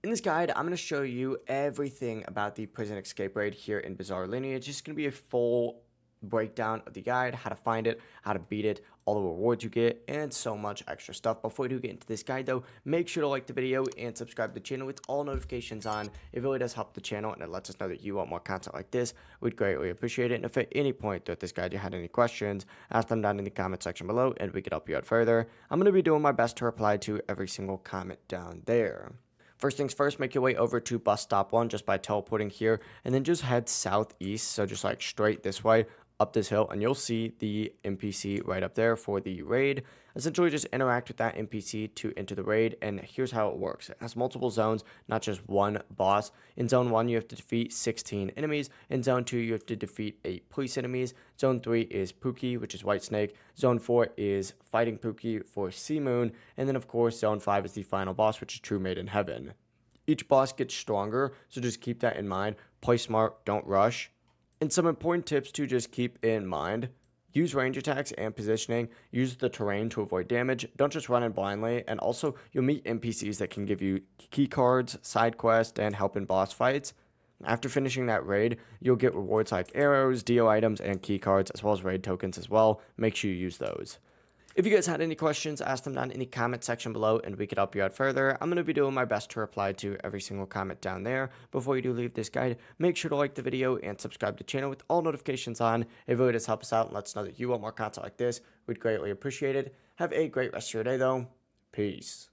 In this guide, I'm going to show you everything about the prison escape raid here in Bizarre Lineage. It's just going to be a full breakdown of the guide, how to find it, how to beat it, all the rewards you get, and so much extra stuff. Before we do get into this guide though, make sure to like the video and subscribe to the channel with all notifications on. It really does help the channel and it lets us know that you want more content like this. We'd greatly appreciate it. And if at any point throughout this guide you had any questions, ask them down in the comment section below and we could help you out further. I'm going to be doing my best to reply to every single comment down there. First things first, make your way over to bus stop 1 just by teleporting here, and then just head southeast, so just like straight this way, up this hill, and you'll see the NPC right up there for the raid. Essentially, just interact with that NPC to enter the raid, and here's how it works. It has multiple zones, not just one boss. In Zone 1, you have to defeat 16 enemies. In Zone 2, you have to defeat 8 police enemies. Zone 3 is Pookie, which is White Snake. Zone 4 is Fighting Pookie for Sea Moon. And then, of course, Zone 5 is the final boss, which is True Made in Heaven. Each boss gets stronger, so just keep that in mind. Play smart, don't rush. And some important tips to just keep in mind. Use range attacks and positioning. Use the terrain to avoid damage. Don't just run in blindly. And also, you'll meet NPCs that can give you key cards, side quests, and help in boss fights. After finishing that raid, you'll get rewards like arrows, deal items, and key cards, as well as raid tokens as well. Make sure you use those. If you guys had any questions, ask them down in the comment section below and we could help you out further. I'm going to be doing my best to reply to every single comment down there. Before you do leave this guide, make sure to like the video and subscribe to the channel with all notifications on. It really does help us out and lets us know that you want more content like this. We'd greatly appreciate it. Have a great rest of your day though. Peace.